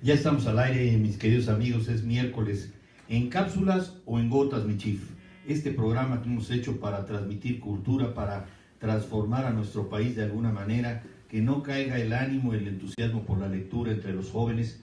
Ya estamos al aire, mis queridos amigos, es miércoles. En cápsulas o en gotas, mi chief. Este programa que hemos hecho para transmitir cultura, para transformar a nuestro país de alguna manera, que no caiga el ánimo, el entusiasmo por la lectura entre los jóvenes.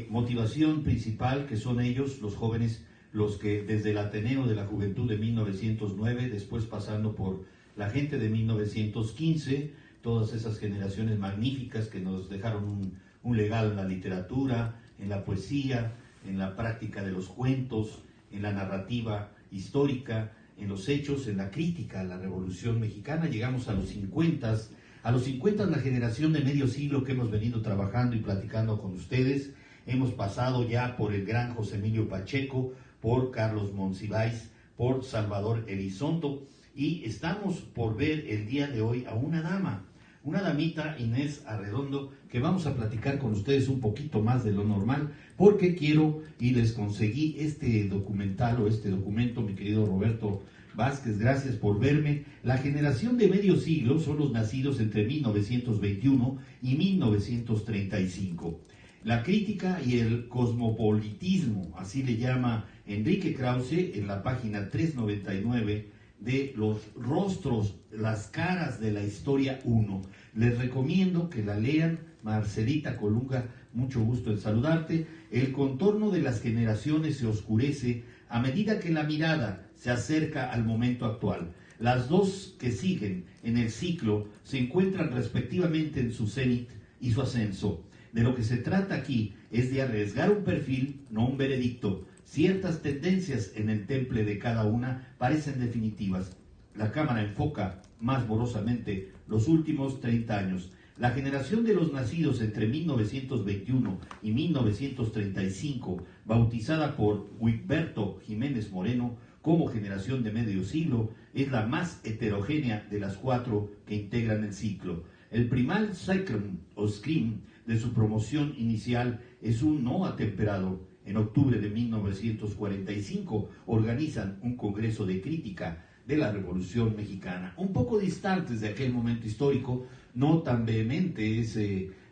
Motivación principal, que son ellos, los jóvenes, los que desde el Ateneo de la Juventud de 1909, después pasando por la gente de 1915, todas esas generaciones magníficas que nos dejaron un legado en la literatura, en la poesía, en la práctica de los cuentos, en la narrativa histórica, en los hechos, en la crítica a la Revolución Mexicana. Llegamos a los 50. A los 50, la generación de medio siglo que hemos venido trabajando y platicando con ustedes. Hemos pasado ya por el gran José Emilio Pacheco, por Carlos Monsiváis, por Salvador Elizondo, y estamos por ver el día de hoy a una dama, una damita, Inés Arredondo, que vamos a platicar con ustedes un poquito más de lo normal, porque quiero y les conseguí este documental o este documento, mi querido Roberto Vázquez, gracias por verme. La generación de medio siglo son los nacidos entre 1921 y 1935. La crítica y el cosmopolitismo, así le llama Enrique Krause en la página 399 de Los rostros, las caras de la historia 1. Les recomiendo que la lean. Marcelita Colunga, mucho gusto en saludarte. El contorno de las generaciones se oscurece a medida que la mirada se acerca al momento actual. Las dos que siguen en el ciclo se encuentran respectivamente en su cenit y su ascenso. De lo que se trata aquí es de arriesgar un perfil, no un veredicto. Ciertas tendencias en el temple de cada una parecen definitivas. La cámara enfoca más borrosamente los últimos 30 años. La generación de los nacidos entre 1921 y 1935, bautizada por Wigberto Jiménez Moreno como generación de medio siglo, es la más heterogénea de las cuatro que integran el ciclo. El primal sacrum o scrim de su promoción inicial es un no atemperado. En octubre de 1945 organizan un congreso de crítica de la Revolución Mexicana. Un poco distantes de aquel momento histórico, no tan vehemente es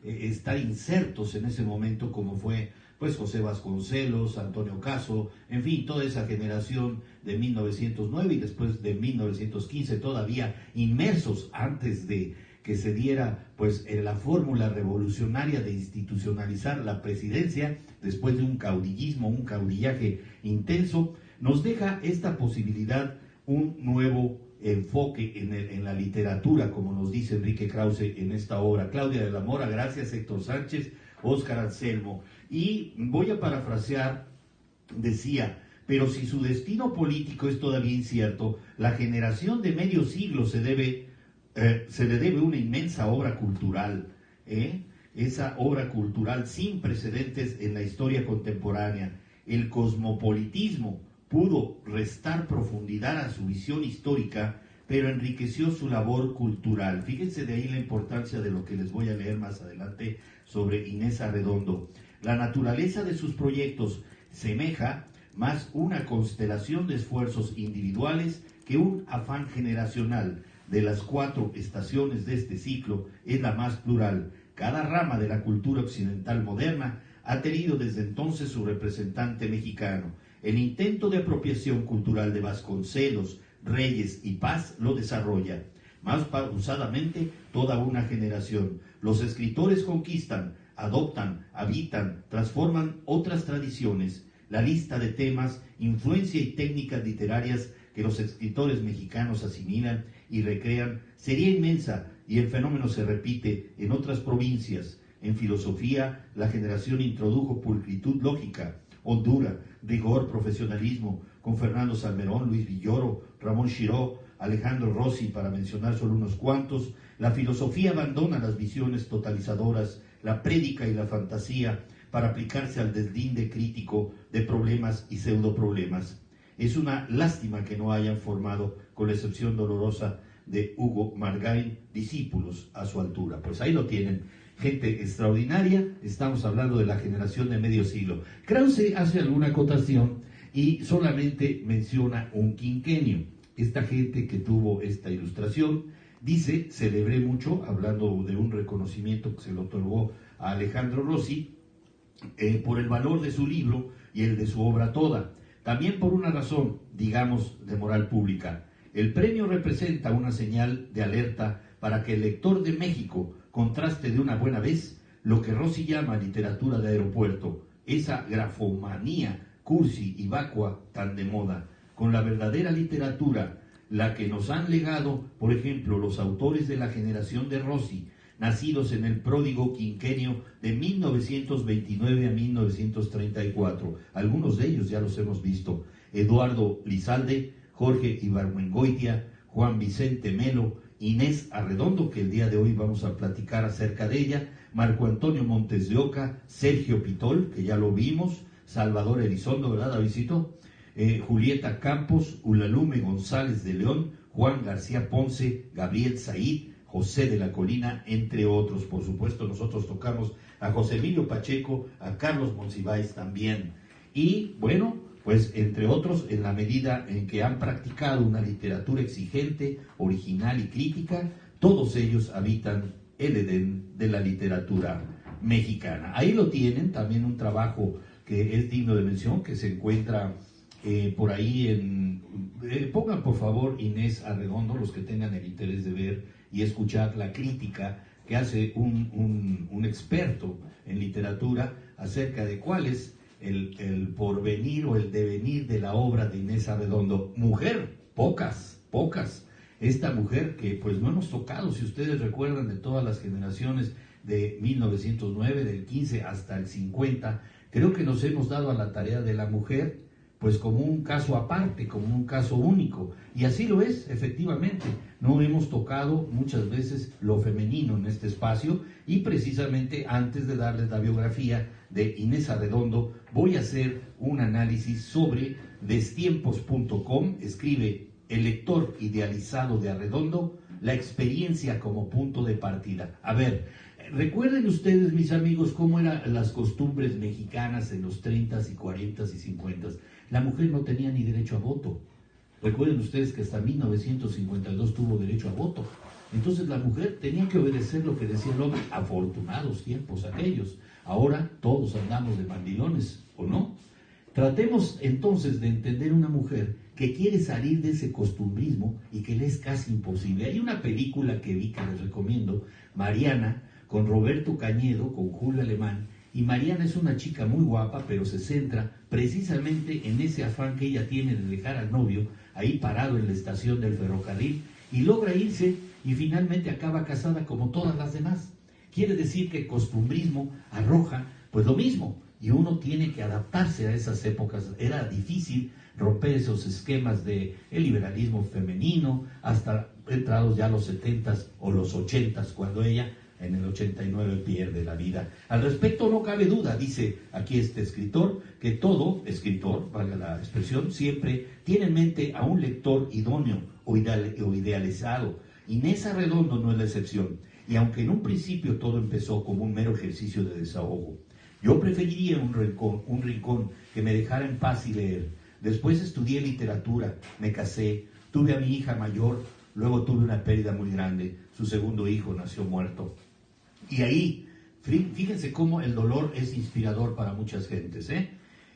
estar insertos en ese momento como fue pues José Vasconcelos, Antonio Caso, en fin, toda esa generación de 1909 y después de 1915, todavía inmersos antes de que se diera pues en la fórmula revolucionaria de institucionalizar la presidencia después de un caudillismo, un caudillaje intenso. Nos deja esta posibilidad un nuevo enfoque en la literatura, como nos dice Enrique Krause en esta obra. Claudia de la Mora, gracias. Héctor Sánchez, Óscar Anselmo. Y voy a parafrasear, decía: pero si su destino político es todavía incierto, la generación de medio siglo se le debe una inmensa obra cultural, esa obra cultural sin precedentes en la historia contemporánea. El cosmopolitismo pudo restar profundidad a su visión histórica, pero enriqueció su labor cultural. Fíjense de ahí la importancia de lo que les voy a leer más adelante sobre Inés Arredondo. La naturaleza de sus proyectos semeja más una constelación de esfuerzos individuales que un afán generacional. De las cuatro estaciones de este ciclo es la más plural. Cada rama de la cultura occidental moderna ha tenido desde entonces su representante mexicano. El intento de apropiación cultural de Vasconcelos, Reyes y Paz lo desarrolla. Más pausadamente, toda una generación. Los escritores conquistan, adoptan, habitan, transforman otras tradiciones. La lista de temas, influencia y técnicas literarias que los escritores mexicanos asimilan y recrean sería inmensa, y el fenómeno se repite en otras provincias. En filosofía, la generación introdujo pulcritud lógica, hondura, rigor, profesionalismo, con Fernando Salmerón, Luis Villoro, Ramón Shiró, Alejandro Rossi, para mencionar solo unos cuantos. La filosofía abandona las visiones totalizadoras, la prédica y la fantasía, para aplicarse al deslinde crítico de problemas y pseudoproblemas. Es una lástima que no hayan formado, con la excepción dolorosa de Hugo Margain, discípulos a su altura. Pues ahí lo tienen, gente extraordinaria. Estamos hablando de la generación de medio siglo. Krause hace alguna acotación y solamente menciona un quinquenio. Esta gente que tuvo esta ilustración dice: celebré mucho, hablando de un reconocimiento que se le otorgó a Alejandro Rossi, por el valor de su libro y el de su obra toda. También por una razón, digamos, de moral pública. El premio representa una señal de alerta para que el lector de México contraste de una buena vez lo que Rossi llama literatura de aeropuerto, esa grafomanía cursi y vacua tan de moda, con la verdadera literatura, la que nos han legado, por ejemplo, los autores de la generación de Rossi, nacidos en el pródigo quinquenio de 1929 a 1934. Algunos de ellos ya los hemos visto: Eduardo Lizalde, Jorge Ibargüengoitia, Juan Vicente Melo, Inés Arredondo, que el día de hoy vamos a platicar acerca de ella, Marco Antonio Montes de Oca, Sergio Pitol, que ya lo vimos, Salvador Elizondo, ¿verdad, Davidcito? Julieta Campos, Ulalume González de León, Juan García Ponce, Gabriel Said, José de la Colina, entre otros. Por supuesto, nosotros tocamos a José Emilio Pacheco, a Carlos Monsiváis también. Y bueno, pues entre otros, en la medida en que han practicado una literatura exigente, original y crítica, todos ellos habitan el Edén de la literatura mexicana. Ahí lo tienen, también un trabajo que es digno de mención, que se encuentra por ahí pongan por favor Inés Arredondo, los que tengan el interés de ver y escuchar la crítica que hace un experto en literatura acerca de cuál es el porvenir o el devenir de la obra de Inés Arredondo. Mujer, pocas. Esta mujer que pues no hemos tocado, si ustedes recuerdan, de todas las generaciones de 1909, del 15 hasta el 50, creo que nos hemos dado a la tarea de la mujer pues como un caso aparte, como un caso único, y así lo es, efectivamente. No hemos tocado muchas veces lo femenino en este espacio, y precisamente antes de darles la biografía de Inés Arredondo, voy a hacer un análisis sobre destiempos.com. Escribe: el lector idealizado de Arredondo, la experiencia como punto de partida. A ver, recuerden ustedes, mis amigos, cómo eran las costumbres mexicanas en los 30s y 40s y 50s. La mujer no tenía ni derecho a voto. Recuerden ustedes que hasta 1952 tuvo derecho a voto. Entonces la mujer tenía que obedecer lo que decía el hombre. Afortunados tiempos aquellos. Ahora todos andamos de mandilones, ¿o no? Tratemos entonces de entender una mujer que quiere salir de ese costumbrismo y que le es casi imposible. Hay una película que vi que les recomiendo, Mariana, con Roberto Cañedo, con Julio Alemán, y Mariana es una chica muy guapa, pero se centra precisamente en ese afán que ella tiene de dejar al novio ahí parado en la estación del ferrocarril, y logra irse y finalmente acaba casada como todas las demás. Quiere decir que el costumbrismo arroja pues lo mismo, y uno tiene que adaptarse a esas épocas. Era difícil romper esos esquemas de el liberalismo femenino hasta entrados ya los 70s o los 80s, cuando ella en el 89 pierde la vida. Al respecto no cabe duda, dice aquí este escritor, que todo escritor, valga la expresión, siempre tiene en mente a un lector idóneo o idealizado. Inés Arredondo no es la excepción, y aunque en un principio todo empezó como un mero ejercicio de desahogo, yo preferiría un rincón que me dejara en paz y leer. Después estudié literatura, me casé, tuve a mi hija mayor, luego tuve una pérdida muy grande, su segundo hijo nació muerto. Y ahí, fíjense cómo el dolor es inspirador para muchas gentes,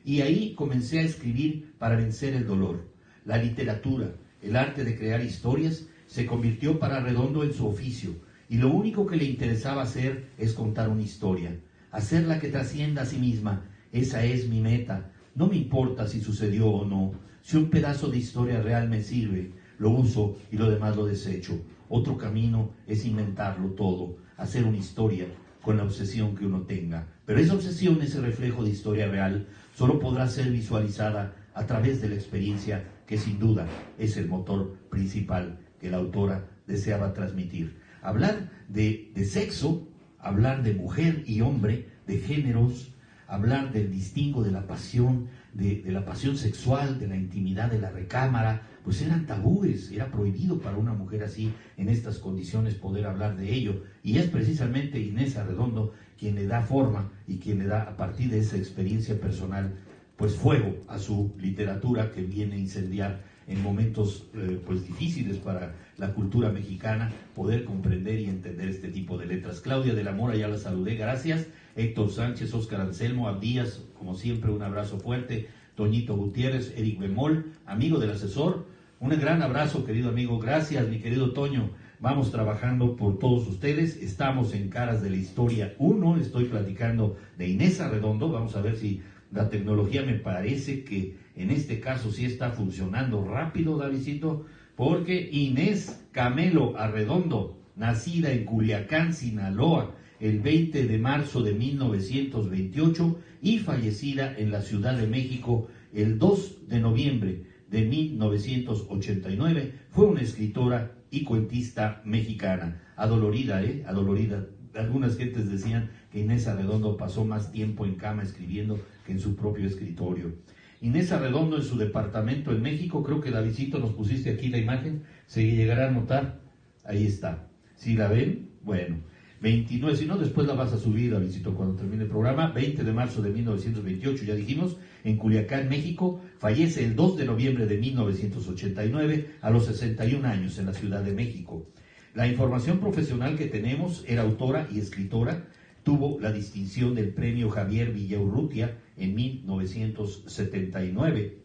Y ahí comencé a escribir para vencer el dolor. La literatura, el arte de crear historias, se convirtió para Arredondo en su oficio, y lo único que le interesaba hacer es contar una historia, hacerla que trascienda a sí misma. Esa es mi meta. No me importa si sucedió o no. Si un pedazo de historia real me sirve, lo uso y lo demás lo desecho. Otro camino es inventarlo todo, hacer una historia con la obsesión que uno tenga. Pero esa obsesión, ese reflejo de historia real, solo podrá ser visualizada a través de la experiencia, que sin duda es el motor principal que la autora deseaba transmitir. Hablar de sexo, hablar de mujer y hombre, de géneros, hablar del distingo de la pasión, de la pasión sexual, de la intimidad de la recámara, pues eran tabúes, era prohibido para una mujer así, en estas condiciones, poder hablar de ello. Y es precisamente Inés Arredondo quien le da forma y quien le da, a partir de esa experiencia personal, pues fuego a su literatura, que viene a incendiar en momentos pues difíciles para la cultura mexicana, poder comprender y entender este tipo de letras. Claudia de la Mora, ya la saludé, gracias. Héctor Sánchez, Óscar Anselmo, Abdías, como siempre, un abrazo fuerte. Toñito Gutiérrez, Eric Bemol, amigo del asesor, un gran abrazo, querido amigo. Gracias, mi querido Toño. Vamos trabajando por todos ustedes. Estamos en Caras de la Historia 1. Estoy platicando de Inés Arredondo. Vamos a ver si la tecnología, me parece que en este caso sí está funcionando rápido, Davidcito, porque Inés Camelo Arredondo, nacida en Culiacán, Sinaloa, el 20 de marzo de 1928 y fallecida en la Ciudad de México el 2 de noviembre de 1989, fue una escritora y cuentista mexicana. Adolorida, adolorida. Algunas gentes decían que Inés Arredondo pasó más tiempo en cama escribiendo que en su propio escritorio. Inés Arredondo en su departamento en México, creo que Davidcito nos pusiste aquí la imagen, se llegará a notar, ahí está. ¿Sí la ven? Bueno, 29, si no después la vas a subir, Davidcito, cuando termine el programa. 20 de marzo de 1928, ya dijimos, en Culiacán, México. Fallece el 2 de noviembre de 1989 a los 61 años en la Ciudad de México. La información profesional que tenemos: era autora y escritora, tuvo la distinción del premio Javier Villaurrutia en 1979.